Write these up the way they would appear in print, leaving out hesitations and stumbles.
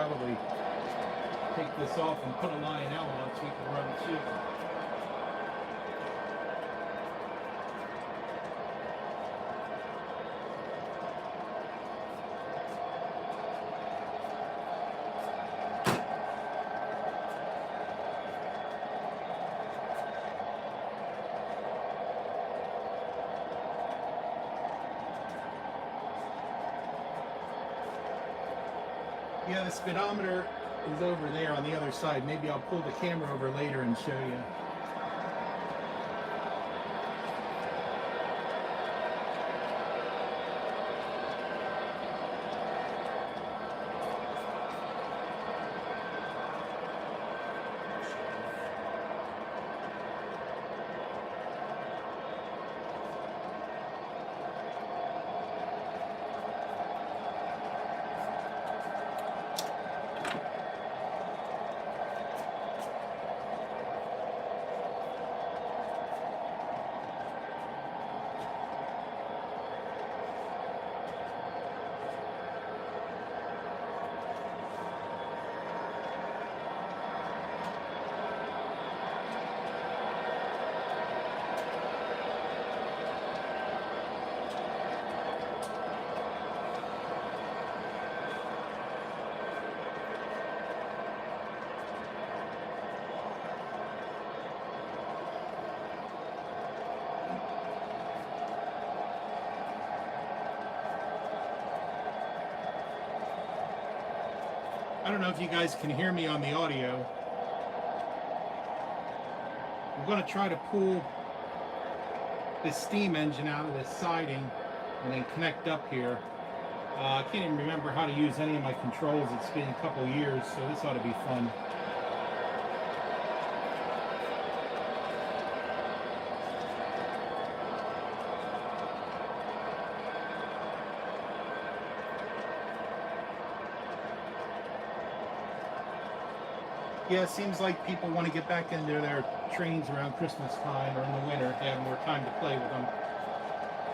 probably take this off and put a Lionel on so we can run two. Yeah, the speedometer is over there on the other side. Maybe I'll pull the camera over later and show you. I don't know if you guys can hear me on the audio. I'm going to try to pull this steam engine out of this siding and then connect up here. I can't even remember how to use any of my controls. It's been a couple years, so this ought to be fun. Yeah, it seems like people want to get back into their trains around Christmas time or in the winter. They have more time to play with them.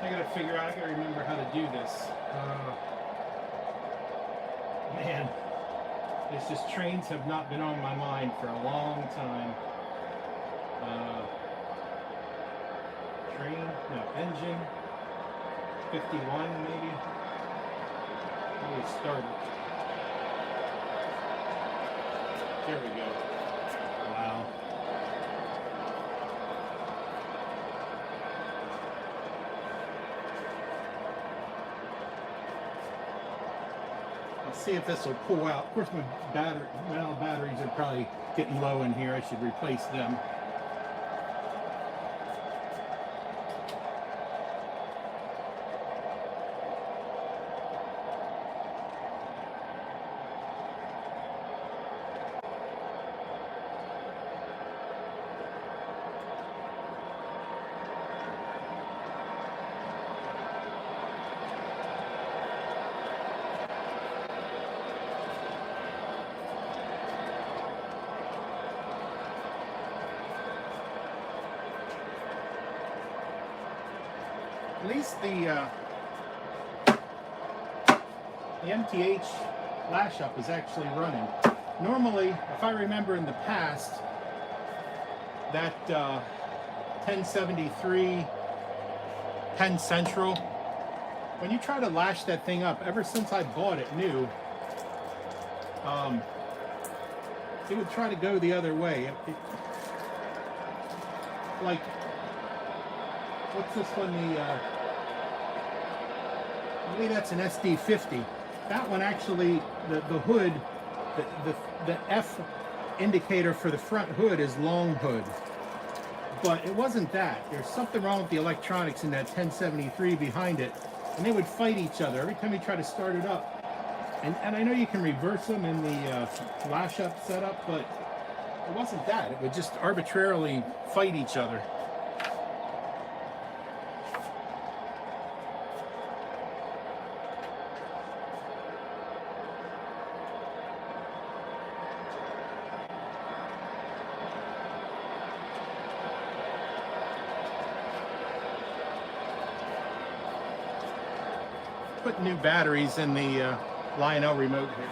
I gotta figure out, I gotta remember how to do this. Man, it's just trains have not been on my mind for a long time. Train, no, engine, 51 maybe. How do we start it? There we go. Wow. Let's see if this will pull out. Of course, my batteries are probably getting low in here. I should replace them. At least the MTH lash up is actually running. Normally, if I remember in the past, that 1073 Penn Central, when you try to lash that thing up, ever since I bought it new, it would try to go the other way. Like, what's this one? I believe that's an SD50. That one actually, the hood, the F indicator for the front hood is long hood. But it wasn't that. There's something wrong with the electronics in that 1073 behind it. And they would fight each other every time you try to start it up. And I know you can reverse them in the flash up setup, but it wasn't that. It would just arbitrarily fight each other. Put new batteries in the Lionel remote here.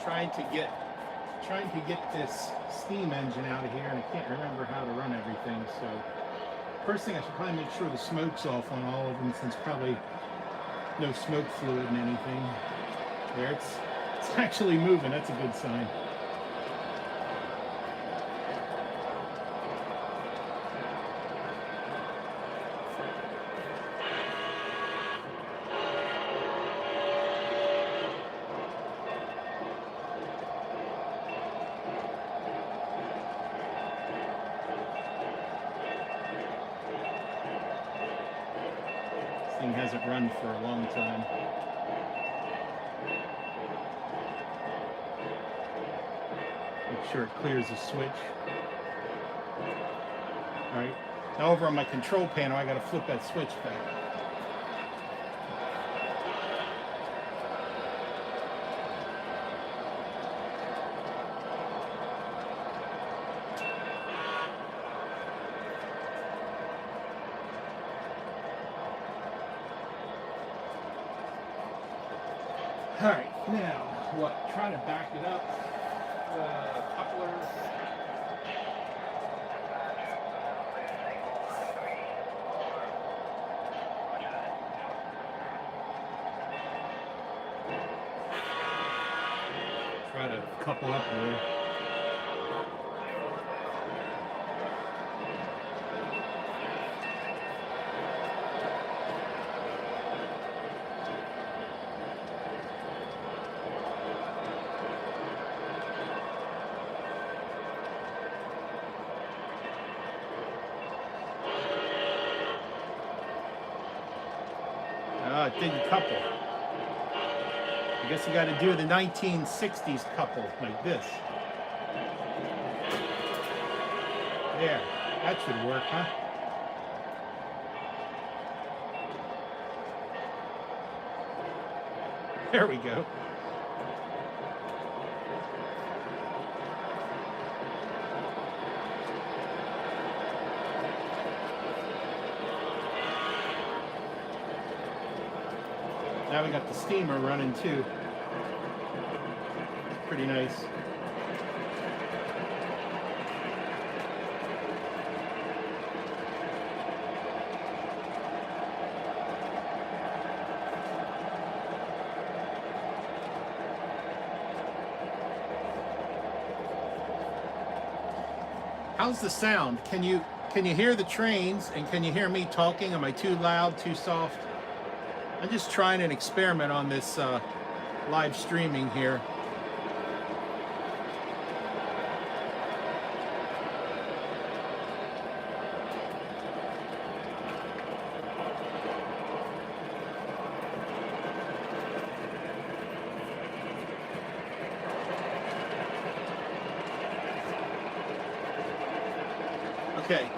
trying to get this steam engine out of here, and I can't remember how to run everything. So first thing, I should probably make sure the smoke's off on all of them, since probably no smoke fluid and anything. There, it's actually moving. That's a good sign. Thing hasn't run for a long time. Make sure it clears the switch. All right, now over on my control panel, I got to flip that switch back. All right, now what? Try to back it up. Coupler. Try to couple up there. It didn't couple. I guess you got to do the 1960s couple like this. There, that should work, huh? There we go. Now we got the steamer running too. Pretty nice. How's the sound? Can you hear the trains, and can you hear me talking? Am I too loud, too soft? I'm just trying an experiment on this live streaming here. Okay,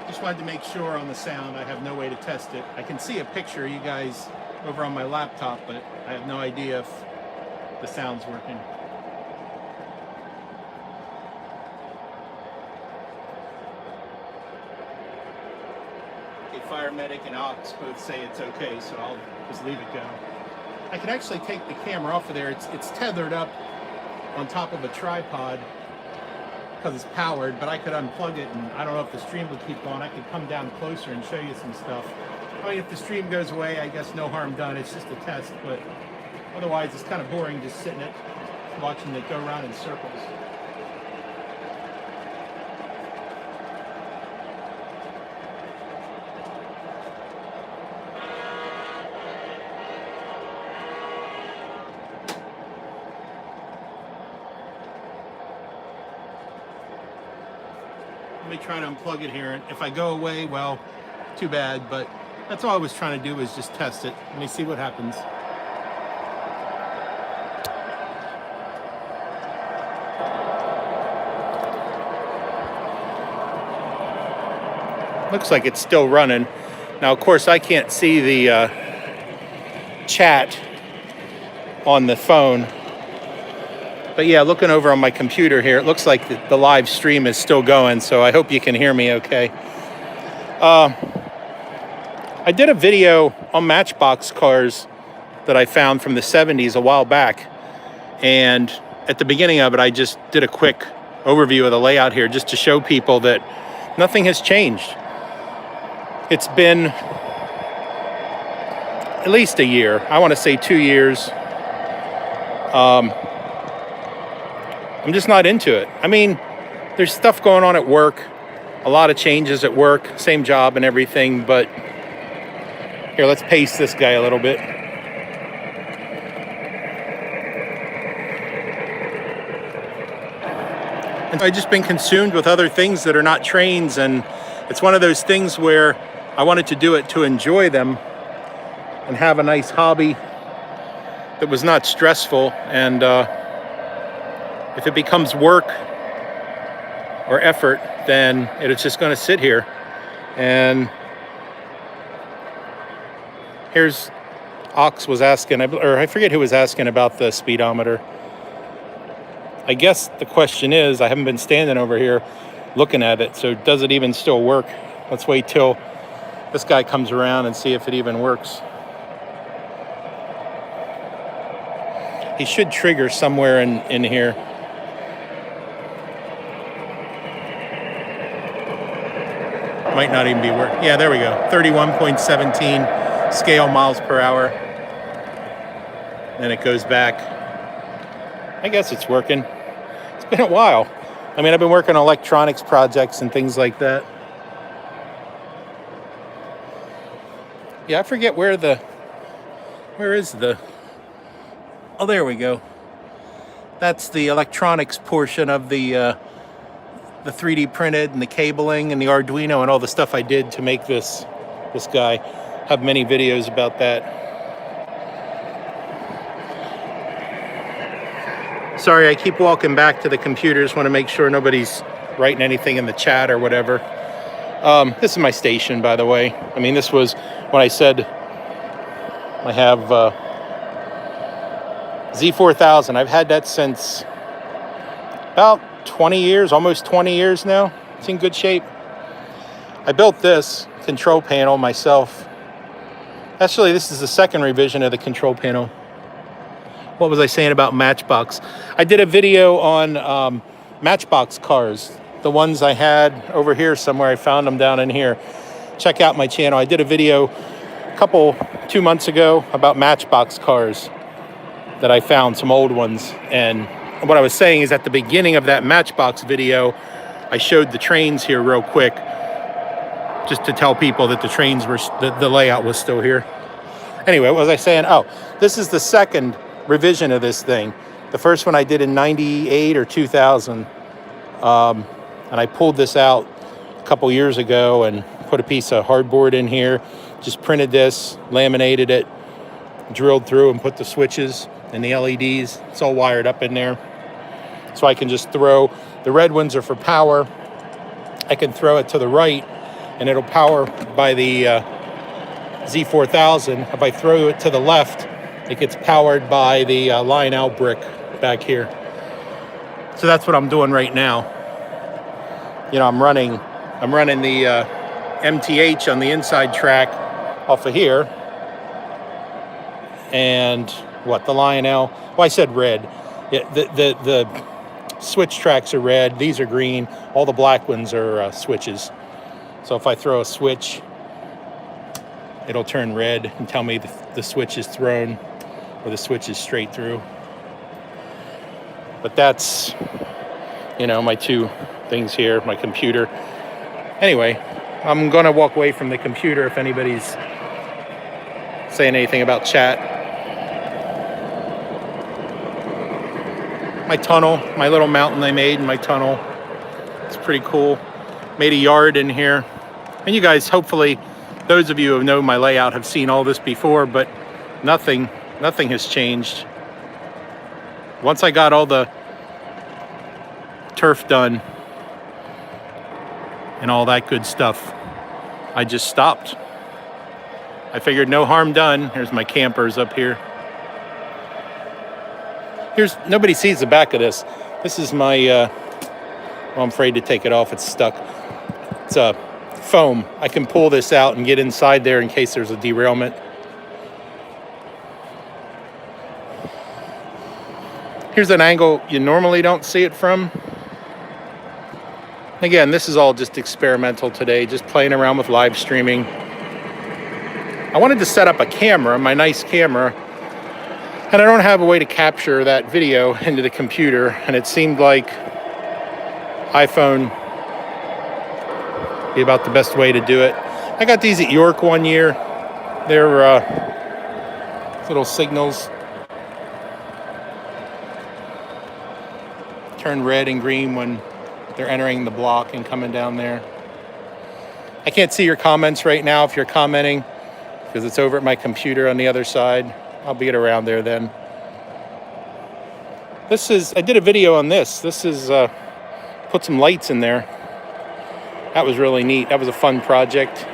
just wanted to make sure on the sound. I have no way to test it. I can see a picture of you guys over on my laptop, but I have no idea if the sound's working. Okay, fire medic and Ox both say it's okay, so I'll just leave it go. I can actually take the camera off of there. It's tethered up on top of a tripod because it's powered, but I could unplug it, and I don't know if the stream would keep going. I could come down closer and show you some stuff. I mean, if the stream goes away, I guess no harm done. It's just a test, but otherwise it's kind of boring just sitting it, watching it go around in circles. Let me try to unplug it here, and if I go away, well, too bad, but that's all I was trying to do, is just test it. Let me see what happens. Looks like it's still running. Now, of course, I can't see the chat on the phone. But yeah, looking over on my computer here, it looks like the live stream is still going, so I hope you can hear me okay. I did a video on Matchbox cars that I found from the 70s a while back, And at the beginning of it, I just did a quick overview of the layout here just to show people that nothing has changed. It's been at least a year. I want to say 2 years. I'm just not into it. I mean, there's stuff going on at work, a lot of changes at work, same job and everything, but here, let's pace this guy a little bit. And I've just been consumed with other things that are not trains, and it's one of those things where I wanted to do it to enjoy them and have a nice hobby that was not stressful. And if it becomes work or effort, then it's just going to sit here. And here's Ox was asking, or I forget who was asking about the speedometer. I guess the question is, I haven't been standing over here looking at it, so does it even still work? Let's wait till this guy comes around and see if it even works. He should trigger somewhere in here. Might not even be working. Yeah, there we go. 31.17 scale miles per hour. Then it goes back. I guess it's working. It's been a while. I mean, I've been working on electronics projects and things like that. Yeah, I forget where is the, oh, there we go. That's the electronics portion of the 3D printed and the cabling and the Arduino and all the stuff I did to make this guy. Have many videos about that. Sorry, I keep walking back to the computer. Just want to make sure nobody's writing anything in the chat or whatever. This is my station, by the way. I mean, this was when I said I have Z4000. I've had that since about 20 years, almost 20 years now. It's in good shape. I built this control panel myself. Actually, this is the second revision of the control panel. What was I saying about Matchbox? I did a video on Matchbox cars. The ones I had over here somewhere. I found them down in here. Check out my channel. I did a video 2 months ago about Matchbox cars that I found, some old ones. And what I was saying is at the beginning of that Matchbox video, I showed the trains here real quick, just to tell people that the trains were, the layout was still here. Anyway, what was I saying? Oh, this is the second revision of this thing. The first one I did in 98 or 2000. And I pulled this out a couple years ago and put a piece of hardboard in here, just printed this, laminated it, drilled through and put the switches and the LEDs. It's all wired up in there. So I can just throw, the red ones are for power. I can throw it to the right and it'll power by the Z4000. If I throw it to the left, it gets powered by the Lionel brick back here. So that's what I'm doing right now. You know, I'm running the MTH on the inside track off of here. And what, the Lionel? Well, I said red. Yeah, the switch tracks are red. These are green. All the black ones are switches. So if I throw a switch, it'll turn red and tell me the switch is thrown or the switch is straight through. But that's, you know, my two things here, my computer. Anyway, I'm going to walk away from the computer if anybody's saying anything about chat. My tunnel, my little mountain I made in my tunnel. It's pretty cool. Made a yard in here. And you guys, hopefully, those of you who know my layout have seen all this before, but nothing has changed. Once I got all the turf done and all that good stuff, I just stopped. I figured no harm done. Here's my campers up here. Nobody sees the back of this. This is my, well, I'm afraid to take it off. It's stuck. It's a foam. I can pull this out and get inside there in case there's a derailment. Here's an angle you normally don't see it from. Again, this is all just experimental today, just playing around with live streaming. I wanted to set up a camera, my nice camera, and I don't have a way to capture that video into the computer, and it seemed like iPhone be about the best way to do it. I got these at York one year. They're little signals. Turn red and green when they're entering the block and coming down there. I can't see your comments right now if you're commenting, because it's over at my computer on the other side. I'll be around there then. I did a video on this. This is, put some lights in there. That was really neat. That was a fun project.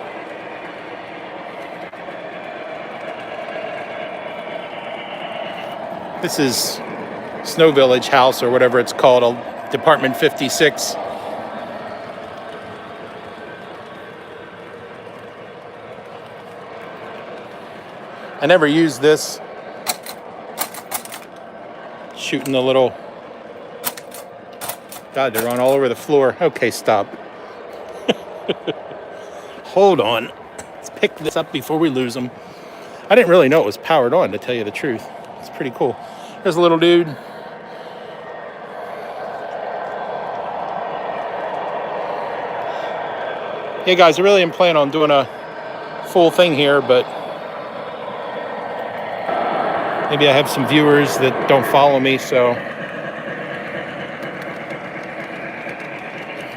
This is Snow Village House, or whatever it's called, Department 56. I never used this. Shooting the little... God, they're on all over the floor. Okay, stop. Hold on. Let's pick this up before we lose them. I didn't really know it was powered on, to tell you the truth. It's pretty cool. There's a little dude. Hey guys, I really am planning on doing a full thing here, but maybe I have some viewers that don't follow me, so.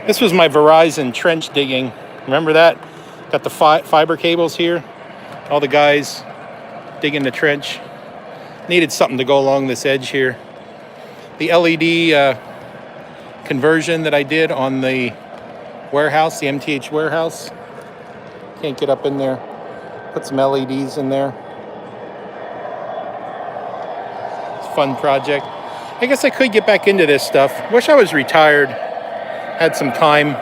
This was my Verizon trench digging. Remember that? Got the fiber cables here. All the guys digging the trench. Needed something to go along this edge here. The LED conversion that I did on the warehouse, the MTH warehouse. Can't get up in there. Put some LEDs in there. It's a fun project. I guess I could get back into this stuff. Wish I was retired. Had some time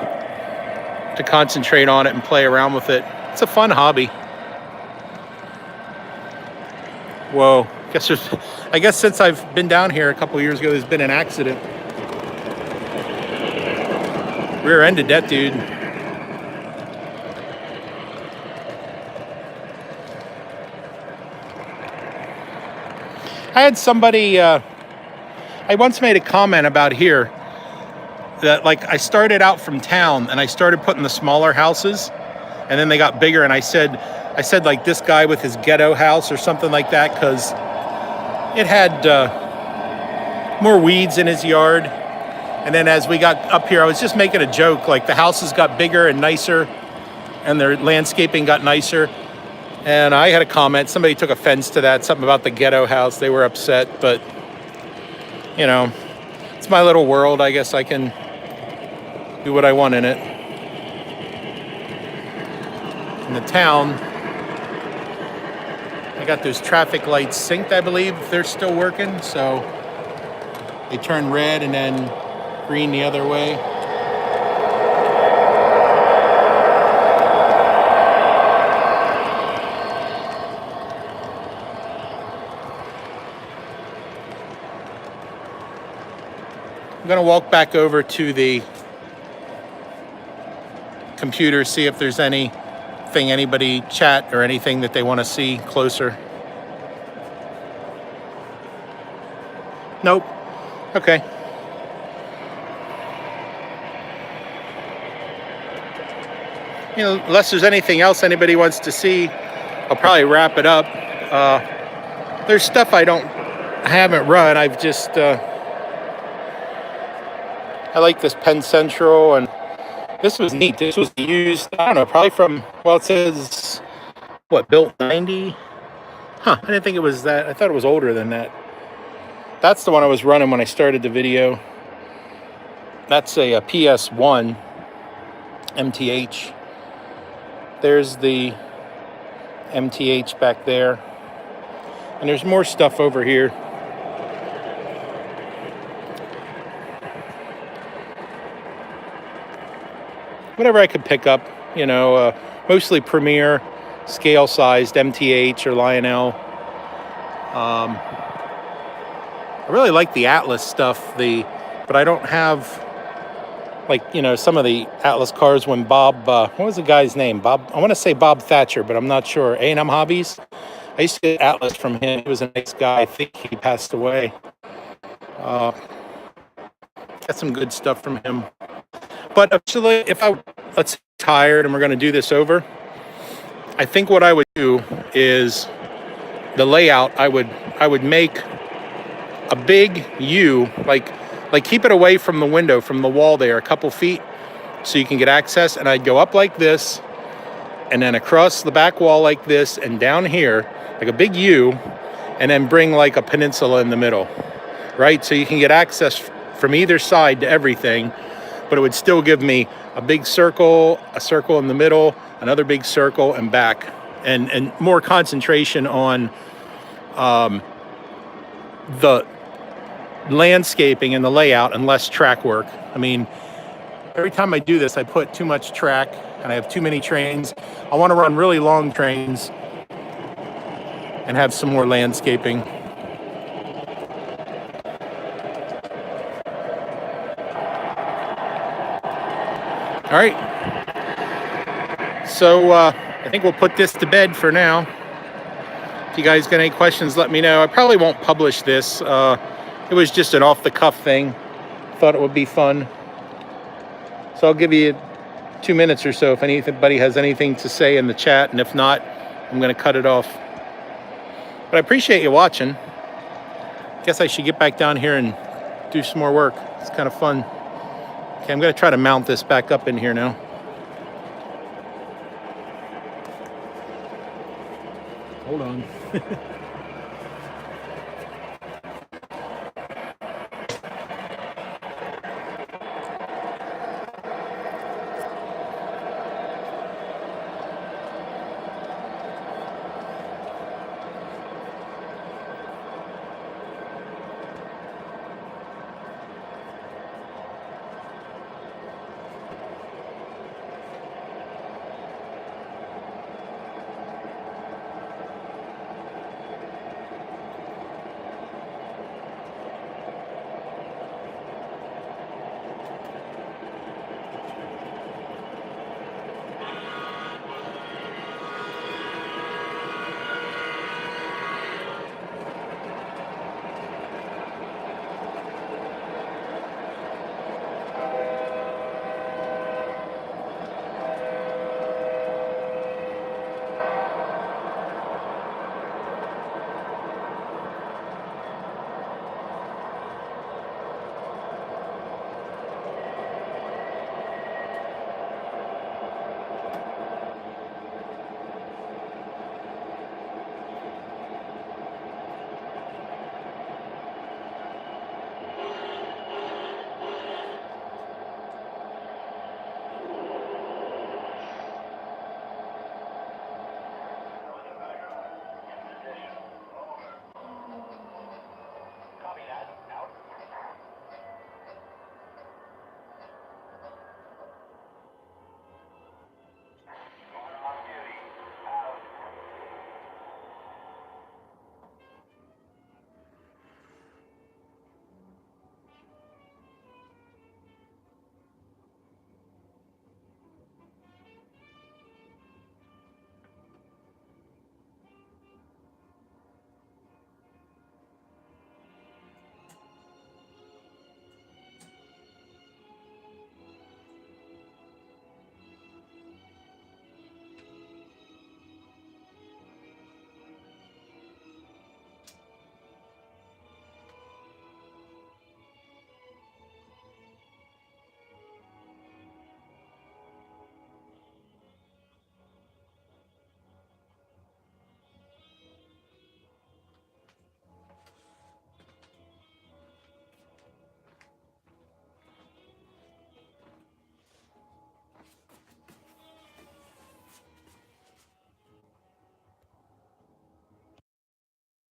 to concentrate on it and play around with it. It's a fun hobby. Whoa. I guess since I've been down here a couple years ago, there's been an accident. Rear-ended that dude. I had somebody, I once made a comment about here that, like, I started out from town and I started putting the smaller houses, and then they got bigger, and I said like this guy with his ghetto house or something like that, because it had more weeds in his yard. And then as we got up here, I was just making a joke, like the houses got bigger and nicer and their landscaping got nicer. And I had a comment, somebody took offense to that, something about the ghetto house. They were upset, but you know, it's my little world. I guess I can do what I want in it. In the town, I got those traffic lights synced, I believe. They're still working, so they turn red and then green the other way. I'm gonna walk back over to the computer, see if there's anything, anybody chat or anything that they want to see closer. Nope. Okay. You know, unless there's anything else anybody wants to see, I'll probably wrap it up. There's stuff I haven't run. I've just I like this Penn Central, and this was neat. This was used, I don't know, probably from, well, it says, what, built 90? Huh, I didn't think it was that. I thought it was older than that. That's the one I was running when I started the video. That's a PS1 MTH. There's the MTH back there. And there's more stuff over here. Whatever I could pick up, you know, mostly Premier, scale-sized MTH or Lionel. I really like the Atlas stuff, but I don't have, like, you know, some of the Atlas cars when Bob, what was the guy's name? Bob, I want to say Bob Thatcher, but I'm not sure. A&M Hobbies. I used to get Atlas from him. He was a nice guy. I think he passed away. Got some good stuff from him. But actually, if let's say tired and we're going to do this over, I think what I would do is the layout. I would make a big U, like keep it away from the window, from the wall there, a couple feet, so you can get access. And I'd go up like this, and then across the back wall like this, and down here, like a big U, and then bring like a peninsula in the middle, right? So you can get access from either side to everything, but it would still give me a big circle, a circle in the middle, another big circle, and back, and more concentration on the landscaping and the layout and less track work. I mean, every time I do this, I put too much track and I have too many trains. I want to run really long trains and have some more landscaping. All right. So I think we'll put this to bed for now. If you guys got any questions, let me know. I probably won't publish this. It was just an off-the-cuff thing. Thought it would be fun. So I'll give you 2 minutes or so if anybody has anything to say in the chat, and if not, I'm going to cut it off. But I appreciate you watching. Guess I should get back down here and do some more work. It's kind of fun. Okay, I'm going to try to mount this back up in here now. Hold on.